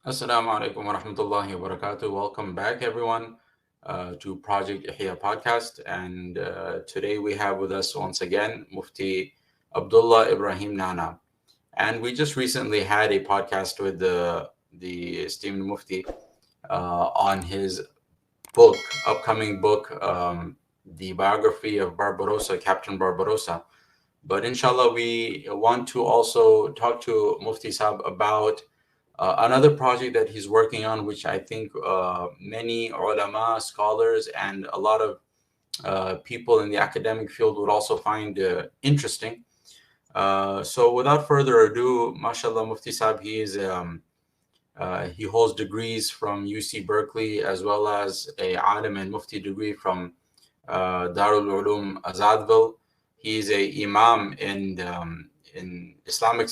Assalamu alaikum wa rahmatullahi wa barakatuh. Welcome back, everyone, to Project Ihya Podcast. And today we have with us once again Mufti Abdullah Nana. And we just recently had a podcast with the esteemed Mufti on his book, upcoming book, the biography of Barbarossa, Captain Barbarossa. But inshallah, we want to also talk to Mufti Sahab about another project that he's working on, which I think many ulama, scholars, and a lot of people in the academic field would also find interesting. So without further ado, mashallah, Mufti Sahab, he holds degrees from UC Berkeley as well as a alim and mufti degree from Darul Ulum Azadville. He's a imam in Islamic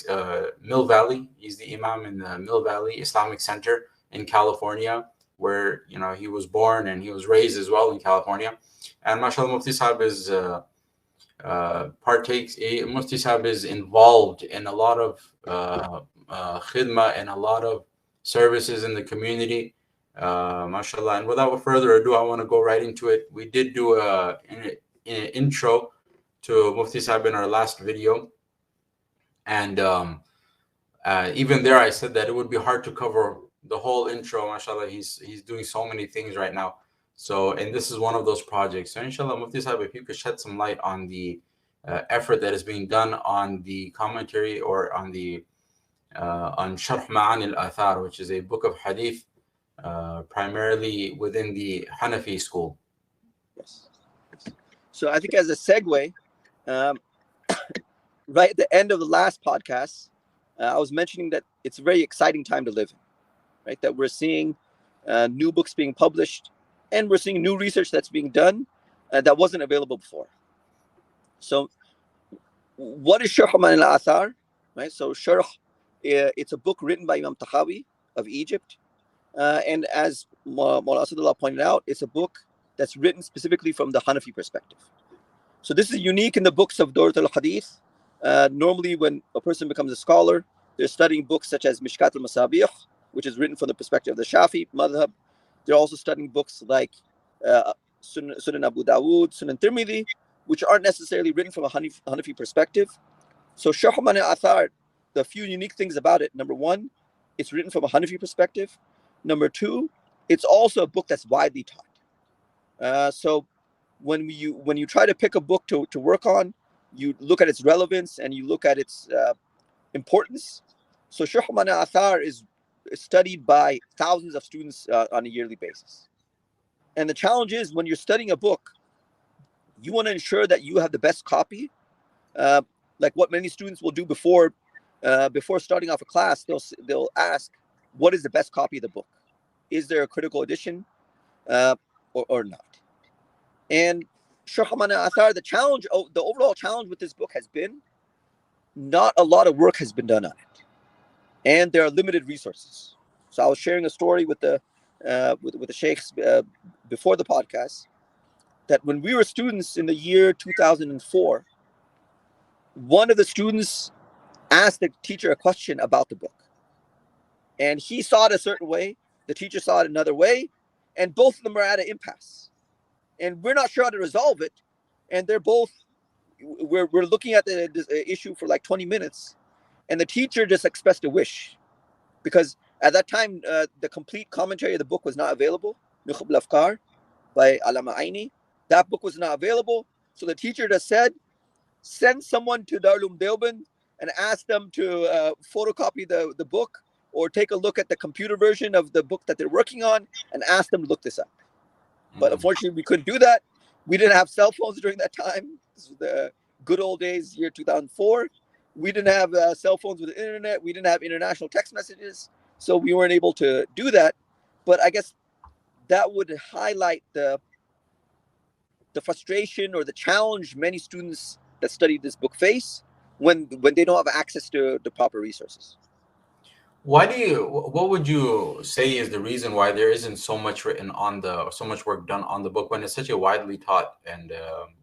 Mill Valley. He's the imam in the Mill Valley Islamic Center in California, where he was born and he was raised as well in California. And mashallah, Mufti Sahib is Mufti Sahib is involved in a lot of khidmah and a lot of services in the community, mashallah. And without further ado, I want to go right into it. We did do an intro to Mufti Sahib in our last video, and even there I said that it would be hard to cover the whole intro. Mashallah, he's doing so many things right now. So, and this is one of those projects. So inshallah, Mufti Sahib, if you could shed some light on the effort that is being done on the commentary or on Sharḥ Maʿānī al-Āthār, which is a book of hadith, primarily within the Hanafi school. Yes. So I think as a segue, right at the end of the last podcast, I was mentioning that it's a very exciting time to live in, right? That we're seeing new books being published, and we're seeing new research that's being done that wasn't available before. So what is Sharḥ Maʿānī al-Āthār, right? So Sharh, it's a book written by Imam Tahawi of Egypt. And as Mawlana Asadullah pointed out, it's a book that's written specifically from the Hanafi perspective. So this is unique in the books of Dawrat al-Hadith. Normally when a person becomes a scholar, they're studying books such as Mishkat al-Masabih, which is written from the perspective of the Shafi madhab. They're also studying books like Sunan Abu Dawud, Sunan Tirmidhi, which aren't necessarily written from a Hanafi perspective. So Sharḥ Maʿānī al-Āthār, the few unique things about it: number one, it's written from a Hanafi perspective. Number two, it's also a book that's widely taught. So when you try to pick a book to work on, you look at its relevance and you look at its importance. So Sharḥ Maʿānī al-Āthār is studied by thousands of students on a yearly basis. And the challenge is, when you're studying a book, you want to ensure that you have the best copy. Like what many students will do before starting off a class, they'll ask, what is the best copy of the book? Is there a critical edition or not? And Sharḥ Maʿānī al-Āthār, the overall challenge with this book has been not a lot of work has been done on it, and there are limited resources. So I was sharing a story with the sheikhs before the podcast, that when we were students in the year 2004, one of the students asked the teacher a question about the book, and he saw it a certain way, the teacher saw it another way, and both of them are at an impasse, and we're not sure how to resolve it. And we're looking at this issue for like 20 minutes, and the teacher just expressed a wish, because at that time the complete commentary of the book was not available. Nukhb al-Afkar by Allama Aini, that book was not available. So the teacher just said, send someone to Darul Deoband and ask them to photocopy the book, or take a look at the computer version of the book that they're working on and ask them to look this up. But unfortunately, we couldn't do that. We didn't have cell phones during that time. This was the good old days, year 2004. We didn't have cell phones with the internet. We didn't have international text messages. So we weren't able to do that. But I guess that would highlight the frustration or the challenge many students that study this book face when they don't have access to the proper resources. What would you say is the reason why there isn't so much so much work done on the book, when it's such a widely taught and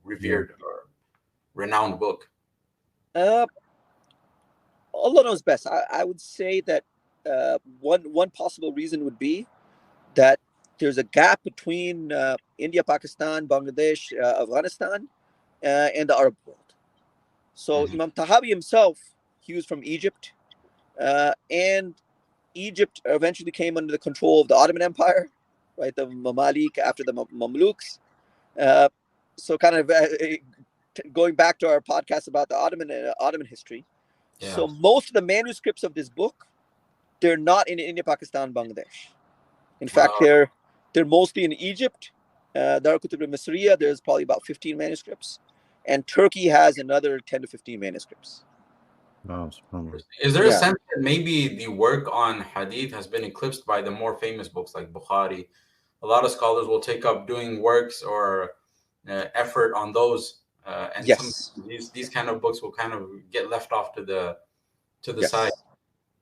revered or renowned book? Allah knows best. I would say that one possible reason would be that there's a gap between India, Pakistan, Bangladesh, Afghanistan, and the Arab world. So Mhm. Imam Tahawi himself, he was from Egypt, and Egypt eventually came under the control of the Ottoman Empire, right? The Mamalik after the Mamluks. Uh, so kind of going back to our podcast about the Ottoman history. Yeah. So most of the manuscripts of this book, they're not in India, Pakistan, Bangladesh. In fact, Uh, they're mostly in Egypt. Dar Kutub al-Misriya, there's probably about 15 manuscripts, and Turkey has another 10 to 15 manuscripts. Wow, subhanallah. is there a Yeah. sense that maybe the work on hadith has been eclipsed by the more famous books like Bukhari? A lot of scholars will take up doing works or effort on those, and some Yes. these kind of books will kind of get left off to the Yes. side.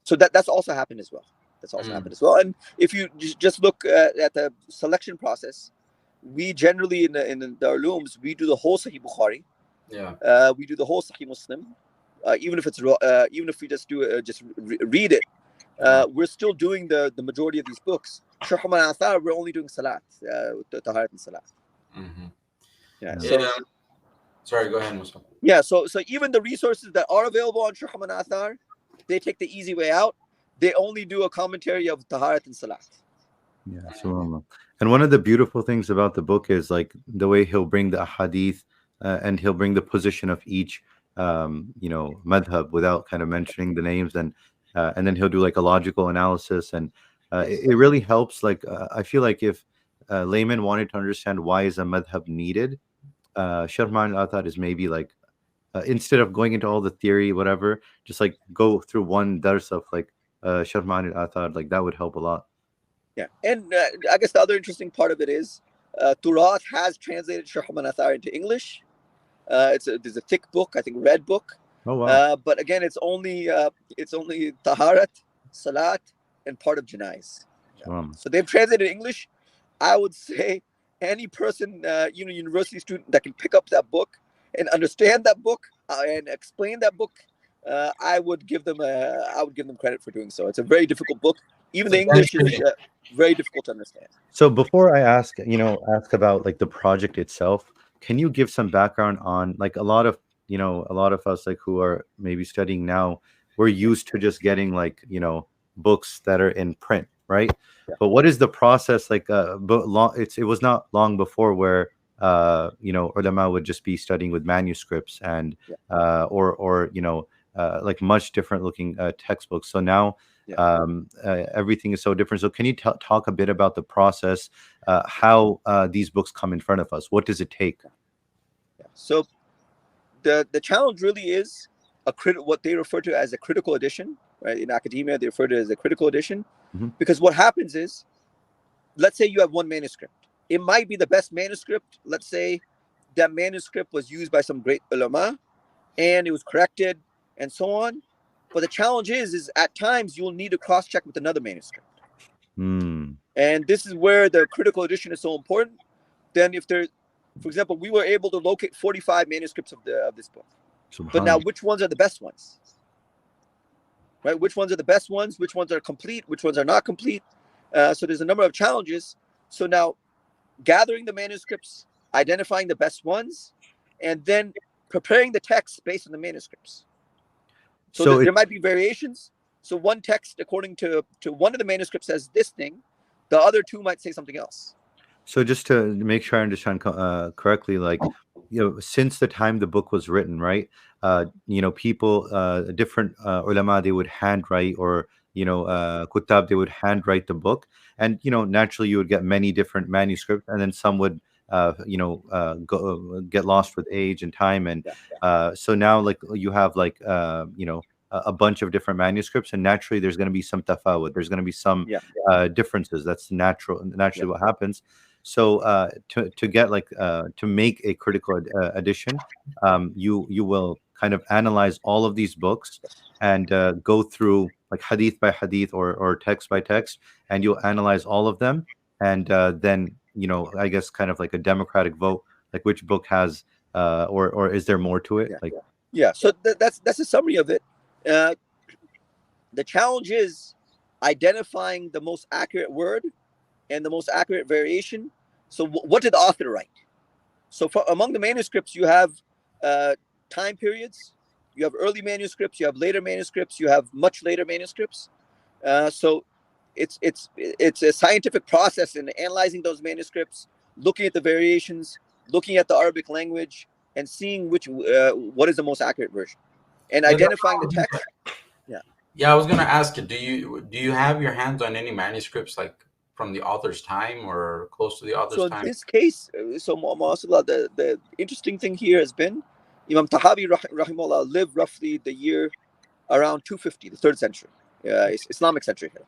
So that's also happened as well. That's also happened as well. And if you just look at the selection process, we generally in the ulums, we do the whole Sahih Bukhari. Yeah. We do the whole Sahih Muslim. Even if we just do just read it, we're still doing the majority of these books. Sharḥ Maʿānī al-Āthār, we're only doing salat, taharat and salat. Mm-hmm. Yeah. Yeah. So Sorry, go ahead, Musa. yeah. So even the resources that are available on Sharḥ Maʿānī al-Āthār, they take the easy way out. They only do a commentary of taharat and salat. Yeah, subhanallah. And one of the beautiful things about the book is like the way he'll bring the ahadith and he'll bring the position of each madhab without kind of mentioning the names, and then he'll do like a logical analysis, and it really helps. Like I feel like if laymen wanted to understand why is a madhab needed, Sharḥ Maʿānī al-Āthār is maybe like instead of going into all the theory, whatever, just like go through one dars of like Sharḥ Maʿānī al-Āthār, like that would help a lot. Yeah, and I guess the other interesting part of it is Turath has translated Sharḥ Maʿānī al-Āthār into English. There's a thick book, I think, red book. Oh wow! But again, it's only taharat, salat, and part of janais. So they've translated English. I would say any person, university student that can pick up that book and understand that book and explain that book, I would give them credit for doing so. It's a very difficult book. Even the English is very difficult to understand. So before I ask about like the project itself, can you give some background on like a lot of us like who are maybe studying now, we're used to just getting like books that are in print, right? Yeah. But what is the process like? It was not long before where ulama would just be studying with manuscripts and or like much different looking textbooks. So now everything is so different. So can you talk a bit about the process, how these books come in front of us? What does it take? So the challenge really is what they refer to as a critical edition, right? In academia, they refer to it as a critical edition, because what happens is, let's say you have one manuscript. It might be the best manuscript. Let's say that manuscript was used by some great ulama, and it was corrected, and so on. But the challenge is at times you'll need to cross-check with another manuscript. And this is where the critical edition is so important. Then for example, we were able to locate 45 manuscripts of this book. But now which ones are the best ones? Right? Which ones are the best ones? Which ones are complete? Which ones are not complete? So there's a number of challenges. So now gathering the manuscripts, identifying the best ones, and then preparing the text based on the manuscripts. So there might be variations. So one text, according to one of the manuscripts, says this thing. The other two might say something else. So just to make sure I understand correctly, like, since the time the book was written, right? People, different ulama, they would handwrite, or kutab, they would handwrite the book, and naturally you would get many different manuscripts, and then some would get lost with age and time, and so now like you have like a bunch of different manuscripts, and naturally there's going to be some tafawud, there's going to be some differences. That's naturally what happens. So to get like to make a critical edition, you will kind of analyze all of these books and go through like hadith by hadith or text by text, and you'll analyze all of them, and then I guess kind of like a democratic vote, like which book has or is there more to it? So that's a summary of it. The challenge is identifying the most accurate word and the most accurate variation. So what did the author write? So among the manuscripts, you have time periods. You have early manuscripts, you have later manuscripts, you have much later manuscripts. So it's a scientific process in analyzing those manuscripts, looking at the variations, looking at the Arabic language, and seeing what is the most accurate version, and identifying the text. Yeah, I was gonna ask you, do you have your hands on any manuscripts like from the author's time or close to the author's time? So in this case, the interesting thing here has been Imam Tahawi rahimahullah lived roughly the year around 250, the 3rd century, Islamic century here.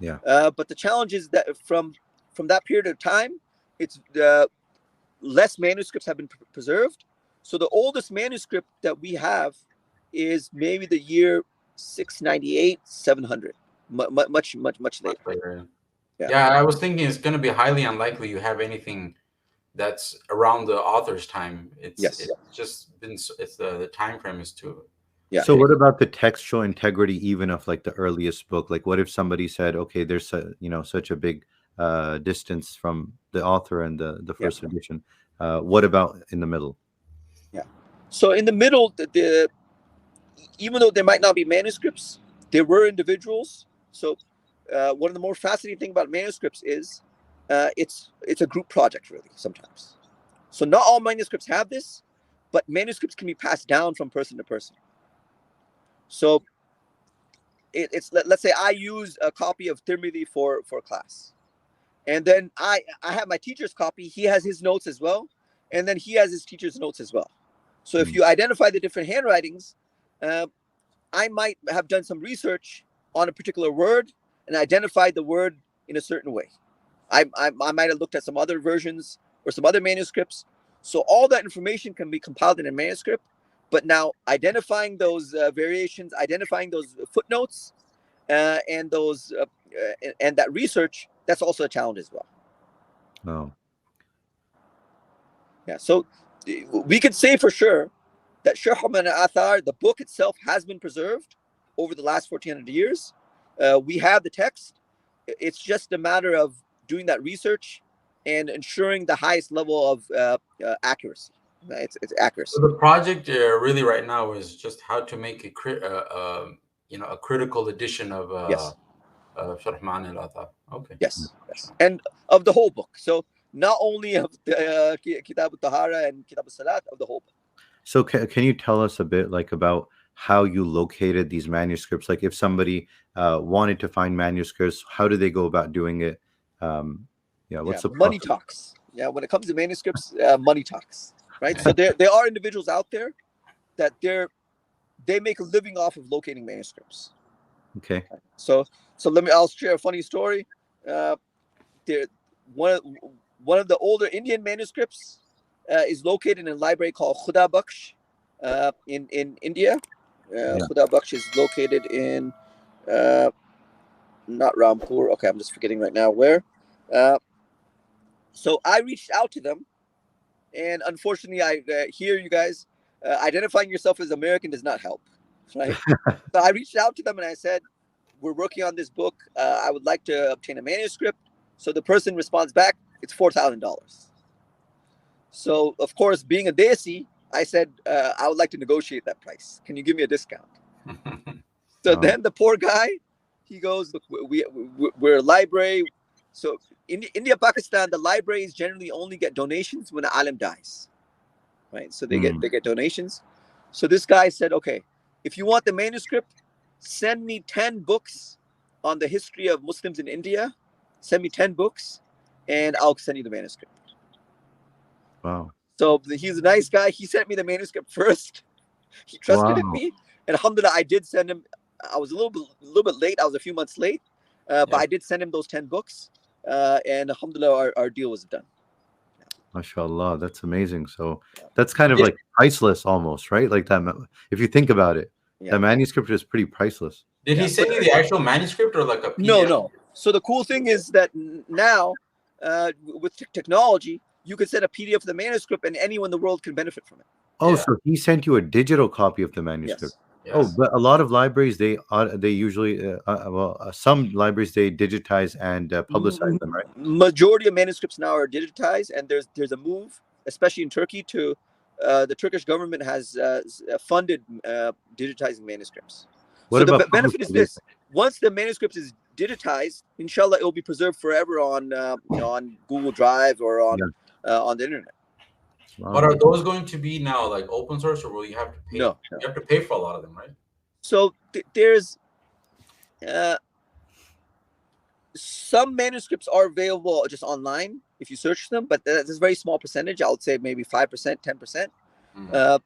Yeah. But the challenge is that from that period of time, it's less manuscripts have been preserved. So the oldest manuscript that we have is maybe the year 698, 700, much later. Yeah, I was thinking it's going to be highly unlikely you have anything that's around the author's time. It's just been, the time frame is too. Yeah. So what about the textual integrity even of like the earliest book? Like what if somebody said, okay, there's such a big distance from the author and the first edition. What about in the middle? Yeah. So in the middle, even though there might not be manuscripts, there were individuals. So one of the more fascinating things about manuscripts is it's a group project, really, sometimes. So not all manuscripts have this, but manuscripts can be passed down from person to person. So let's say I use a copy of Tirmidhi for class, and then I have my teacher's copy. He has his notes as well, and then he has his teacher's notes as well. So if you identify the different handwritings, I might have done some research on a particular word and identified the word in a certain way. I might have looked at some other versions or some other manuscripts. So all that information can be compiled in a manuscript. But now identifying those variations, identifying those footnotes, and those and that research, that's also a challenge as well. Oh. Yeah. So we could say for sure that Sharḥ Maʿānī al-Āthār, the book itself, has been preserved over the last 1400 years. We have the text. It's just a matter of doing that research and ensuring the highest level of accuracy. It's accuracy. So the project really right now is just how to make a critical edition of Sharḥ Maʿānī al-Āthār. Okay. Yes. And of the whole book. So not only of the Kitab al-Tahara and Kitab al-Salat, of the whole book. So can you tell us a bit like about how you located these manuscripts? Like if somebody wanted to find manuscripts, how do they go about doing it? What's the process? Money talks. Yeah, when it comes to manuscripts, money talks. Right. So there are individuals out there that they make a living off of locating manuscripts. Okay. So I'll share a funny story. One of the older Indian manuscripts is located in a library called Khuda Bakhsh in India. Khuda Bakhsh is located in not Rampur. Okay, I'm just forgetting right now where. So I reached out to them. And unfortunately, I hear you guys identifying yourself as American does not help, right? So I reached out to them and I said, "We're working on this book. I would like to obtain a manuscript." So the person responds back, "It's $4,000." So of course, being a desi, I said, "I would like to negotiate that price. Can you give me a discount?" So then the poor guy, he goes, "Look, we're a library." So in India, Pakistan, the libraries generally only get donations when an alim dies, right? So they get donations. So this guy said, "Okay, if you want the manuscript, send me 10 books on the history of Muslims in India. Send me 10 books, and I'll send you the manuscript." Wow. So he's a nice guy. He sent me the manuscript first. He trusted in me, and alhamdulillah, I did send him. I was a little bit late. I was a few months late, but I did send him those 10 books. And alhamdulillah, our deal was done. MashaAllah, that's amazing. So that's kind of like priceless almost, right? Like that, if you think about it, the manuscript is pretty priceless. Did he send you the actual manuscript or like a PDF? No. So the cool thing is that now with technology, you could send a PDF of the manuscript and anyone in the world can benefit from it. Oh, so he sent you a digital copy of the manuscript. Oh, Yes. but a lot of libraries they usually some libraries they digitize and publicize them, right? Majority of manuscripts now are digitized, and there's a move, especially in Turkey, to the Turkish government has funded digitizing manuscripts. What So the about benefit is publication? this: once the manuscript is digitized, inshallah, it will be preserved forever on on Google Drive or Yeah. on the internet. But Wow. are those going to be now like open source, or will you have to pay? No, You no. have to pay for a lot of them, right? So there's uh, some manuscripts are available just online if you search them, but that's a very small percentage. I would say maybe 5%, 10%. Mm.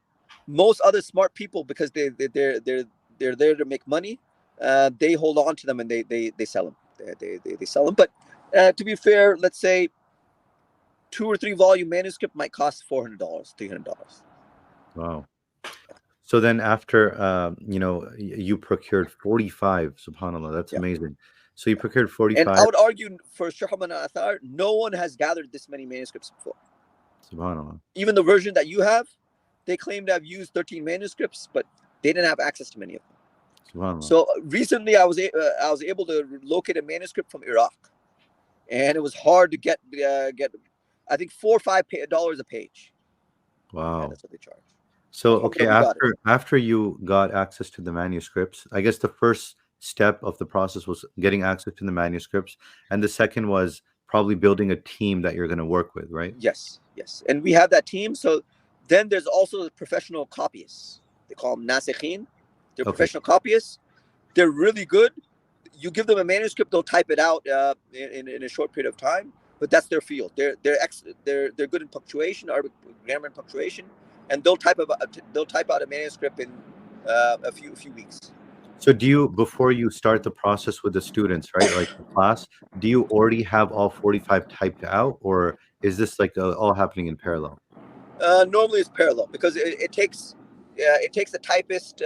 Most other smart people, because they're there to make money, they hold on to them and they sell them. They sell them. But to be fair, let's say 2 or 3 volume manuscript might cost $400, $300. Wow. So then after you procured 45, subhanallah, that's Yeah. amazing. So you procured And 45, I would argue for Sharḥ Maʿānī al-Āthār, no one has gathered this many manuscripts before. subhanallah. Even the version that you have, they claim to have used 13 manuscripts, but they didn't have access to many of them. Subhanallah. So recently, I was able to locate a manuscript from Iraq, and it was hard to get. I think $4 or $5 a page. Yeah, Wow. that's what they charge. So okay, We got it. after you got access to the manuscripts, I guess the first step of the process was getting access to the manuscripts, and the second was probably building a team that you're going to work with, right? Yes, yes, and we have that team. So then there's also the professional copyists. They call them nasikhin. They're Okay. professional copyists. They're really good. You give them a manuscript, they'll type it out in a short period of time. But that's their field. They're good in punctuation, Arabic grammar and punctuation, and they'll type out a manuscript in a few weeks. So do you, before you start the process with the students, right, like the class, do you already have all 45 typed out, or is this like all happening in parallel? Normally it's parallel because it takes the typist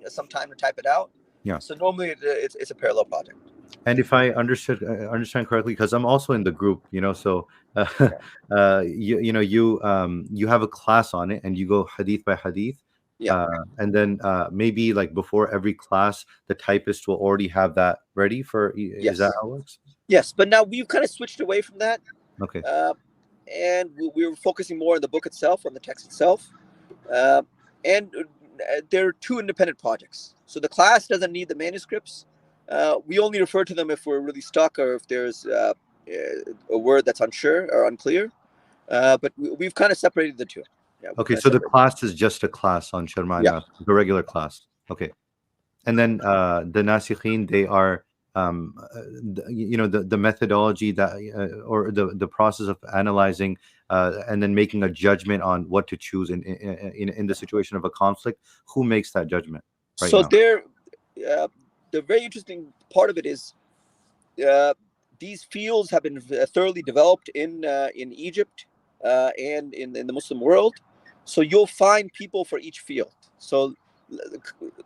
some time to type it out. Yeah. So normally it's a parallel project. And if I understand correctly, because I'm also in the group, so you have a class on it, and you go hadith by hadith. Yeah. And then maybe like before every class, the typist will already have that ready for. Yes. Is that how it works? Yes, but now we've kind of switched away from that. Okay. And we're focusing more on the book itself, on the text itself. And there are 2 independent projects. So the class doesn't need the manuscripts. We only refer to them if we're really stuck or if there's a word that's unsure or unclear. But we've kind of separated the 2. Yeah, okay, so the class is just a class on Sharḥ Maʿānī al-Āthār, the regular class. Okay. And then the nasikhin, they are the methodology that or the process of analyzing and then making a judgment on what to choose in the situation of a conflict. Who makes that judgment right so now? The very interesting part of it is these fields have been thoroughly developed in Egypt and in the Muslim world. So you'll find people for each field. So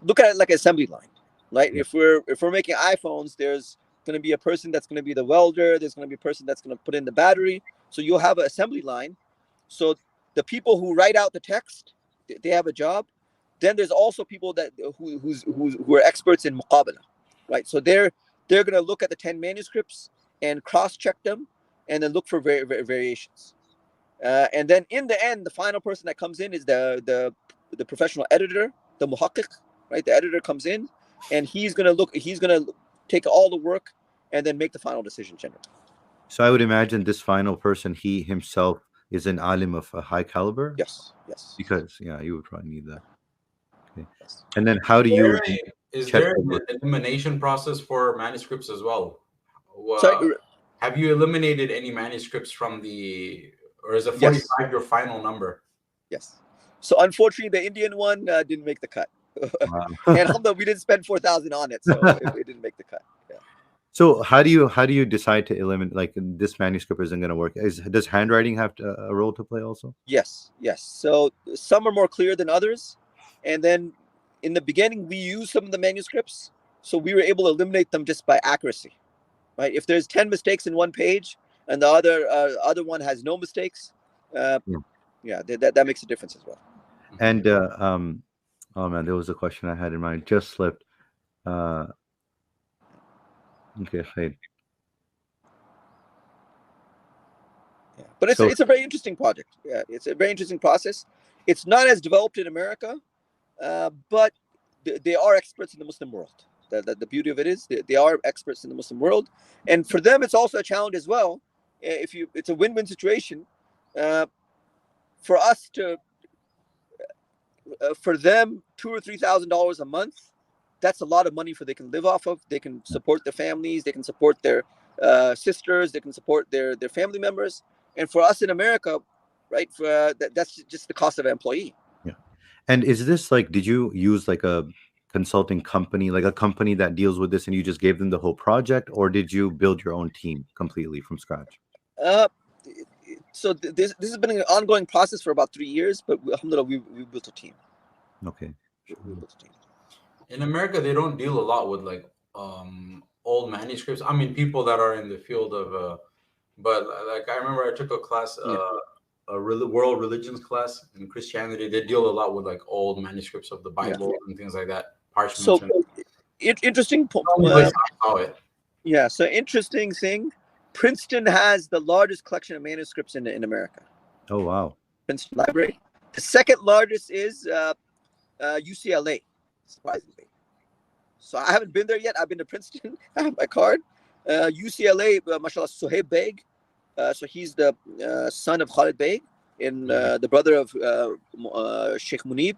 look at it like an assembly line, right? Yeah. If we're making iPhones, there's going to be a person that's going to be the welder. There's going to be a person that's going to put in the battery. So you'll have an assembly line. So the people who write out the text, they have a job. Then there's also people who are experts in muqabala, right? So they're going to look at the 10 manuscripts and cross-check them, and then look for variations. And then in the end, the final person that comes in is the professional editor, the muhaqqiq, right? The editor comes in, and he's going to take all the work and then make the final decision generally. So I would imagine this final person, he himself is an alim of a high caliber. Yes. Because you would probably need that. Okay. And then how do is there an elimination process for manuscripts as well? Sorry, have you eliminated any manuscripts from or is the 45 your final number? Yes. So unfortunately, the Indian one didn't make the cut. Wow. And alhamdulillah, we didn't spend 4,000 on it, so it didn't make the cut. Yeah. So how do you decide to eliminate, like, this manuscript isn't going to work? Does handwriting have a role to play also? Yes. So some are more clear than others, and then in the beginning we used some of the manuscripts, so we were able to eliminate them just by accuracy, right? If there's 10 mistakes in one page and the other one has no mistakes, that makes a difference as well. And Oh man, there was a question I had in mind. Just slipped. Uh, okay, khair. Yeah. But So it's a very interesting project. Yeah, it's a very interesting process. It's not as developed in America, but they are experts in the Muslim world. The beauty of it is they are experts in the Muslim world, and for them it's also a challenge as well. If you, it's a win-win situation. For us to, for them, $2,000 or $3,000 a month, that's a lot of money for they can live off of. They can support their families. They can support their sisters. They can support their family members. And for us in America, right, for, that's just the cost of an employee. yeah. And is this like, did you use like a consulting company, like a company that deals with this, and you just gave them the whole project, or did you build your own team completely from scratch? Uh, so this has been an ongoing process for about 3 years, but alhamdulillah, we built a team. Okay. We built a team. In America, they don't deal a lot with like old manuscripts. I mean, people that are in the field of, but like I remember I took a class, world religions class in Christianity. They deal a lot with like old manuscripts of the Bible and things like that. Parchments. So interesting. Yeah. So interesting thing. Princeton has the largest collection of manuscripts in America. Oh wow. Princeton Library. The second largest is UCLA, surprisingly. So I haven't been there yet. I've been to Princeton. I have my card. UCLA, mashallah, Suhaib Beg. So he's the son of Khalid Beg and the brother of Sheikh Munib.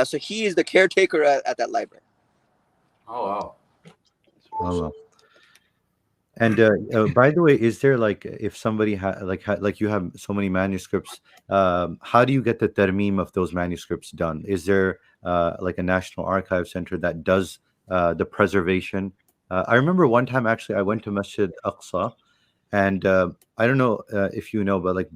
So he is the caretaker at that library. Oh wow. Oh, wow. And by the way, is there like, if somebody like you have so many manuscripts, how do you get the tarmeem of those manuscripts done? Is there like a National Archive Center that does the preservation? I remember one time actually I went to Masjid Aqsa, and I don't know if you know, but like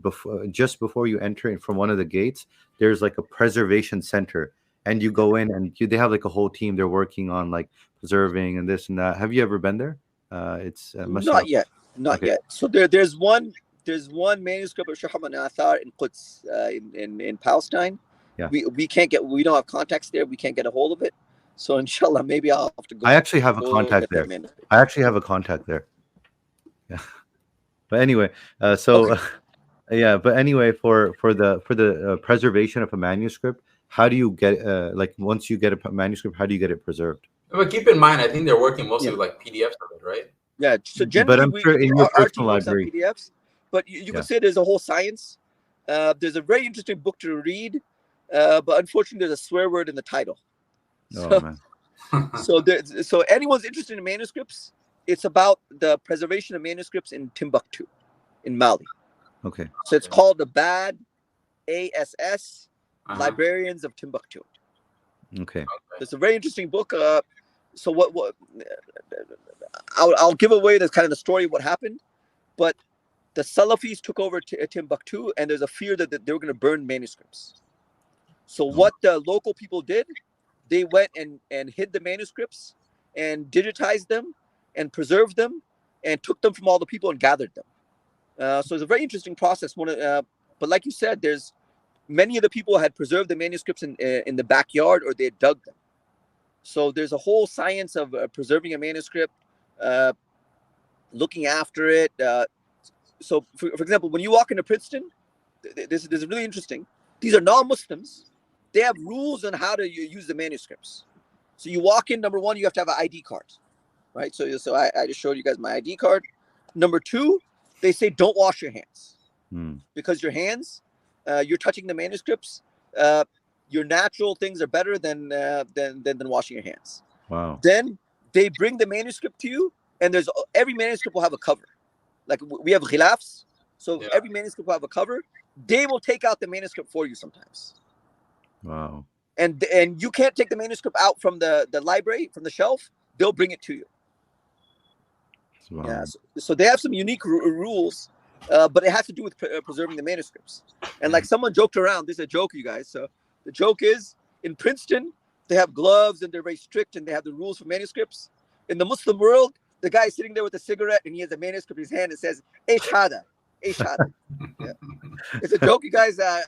just before you enter in from one of the gates, there's like a preservation center, and you go in and they have like a whole team. They're working on like preserving and this and that. Have you ever been there? It's not yet. So there's one manuscript of Sharḥ Maʿānī al-Āthār in Quds, in Palestine. Yeah. We don't have contacts there. We can't get a hold of it. So inshallah, maybe I'll have to go. I actually have a contact there. I actually have a contact there. Yeah. But anyway, yeah. But anyway, for the preservation of a manuscript, how do you get like once you get a manuscript, how do you get it preserved? But keep in mind, I think they're working mostly with like PDFs of it, right? Yeah. So generally, but I'm sure in your personal library, PDFs. But you can say there's a whole science. There's a very interesting book to read, but unfortunately, there's a swear word in the title. So, so anyone's interested in manuscripts, it's about the preservation of manuscripts in Timbuktu, in Mali. Okay. So it's called the Bad ASS Librarians of Timbuktu. Okay. It's a very interesting book. So what I'll give away the kind of the story of what happened, but the Salafis took over Timbuktu, and there's a fear that they were going to burn manuscripts. So what the local people did, they went and hid the manuscripts and digitized them and preserved them and took them from all the people and gathered them. So it's a very interesting process. But like you said, there's many of the people had preserved the manuscripts in the backyard, or they had dug them. So there's a whole science of preserving a manuscript, looking after it. So for example, when you walk into Princeton, this is really interesting. These are non-Muslims. They have rules on how to use the manuscripts. So you walk in, number one, you have to have an ID card, right? So I just showed you guys my ID card. Number two, they say don't wash your hands because your hands, you're touching the manuscripts. Your natural things are better than washing your hands. Wow. Then they bring the manuscript to you, and every manuscript will have a cover. Like we have ghilafs, so every manuscript will have a cover. They will take out the manuscript for you sometimes. Wow. And you can't take the manuscript out from the library, from the shelf. They'll bring it to you. Wow. Yeah. So they have some unique rules, but it has to do with preserving the manuscripts. And like someone joked around, this is a joke, you guys. So the joke is, in Princeton, they have gloves and they're very strict and they have the rules for manuscripts. In the Muslim world, the guy is sitting there with a cigarette and he has a manuscript in his hand and says, "Eish hada, eish hada." Yeah. It's a joke, you guys. I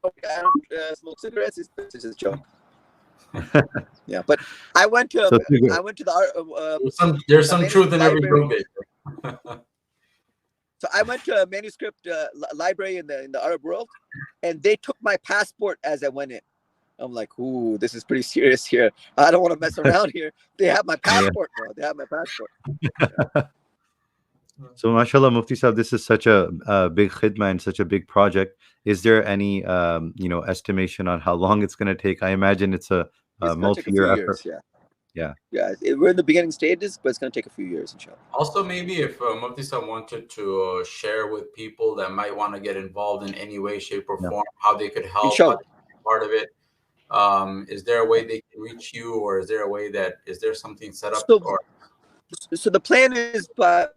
don't smoke cigarettes. It's just a joke. Yeah, but I went to So the there's some manuscript truth in every library. book. So I went to a manuscript library in the Arab world, and they took my passport as I went in. I'm like, ooh, this is pretty serious here. I don't want to mess around here. They have my passport, bro. They have my passport. So, mashallah, Mufti Sahib, this is such a big khidmah and such a big project. Is there any, estimation on how long it's going to take? I imagine it's a multi-year effort. Yeah. We're in the beginning stages, but it's going to take a few years, inshallah. Also, maybe if Mufti Sahib wanted to share with people that might want to get involved in any way, shape, or form, how they could help, how they could be part of it. Is there a way they can reach you, or is there something set up? So the plan is by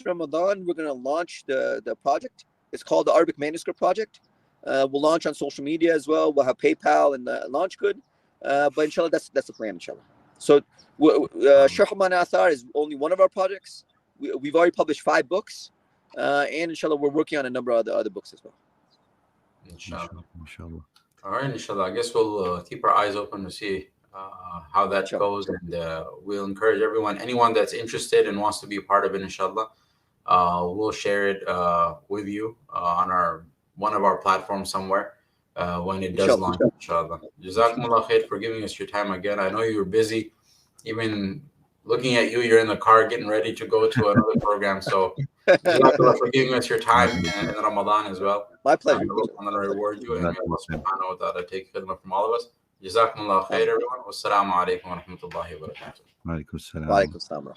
Ramadan, we're going to launch the project. It's called the Arabic Manuscript Project. We'll launch on social media as well. We'll have PayPal and launch good. But inshallah, that's the plan, inshallah. So Sharḥ Maʿānī al-Āthār is only one of our projects. We've already published 5 books. And inshallah, we're working on a number of other books as well. Inshallah. All right, inshallah. I guess we'll keep our eyes open to see how that goes. And we'll encourage anyone that's interested and wants to be a part of it, inshallah. We'll share it with you on one of our platforms somewhere when it does launch, inshallah. Jazakumullah khair for giving us your time again. I know you were busy. Even looking at you're in the car getting ready to go to another program. So Jazakumullah for giving us your time in Ramadan as well. My pleasure. I'm going to reward you, and may Allah subhanahu wa ta'ala take khidmah from all of us. Jazakumullah khair, everyone. Wassalamu alaikum wa rahmatullahi wa barakatuh. Wa alaikum salam. Wa alaikum salam.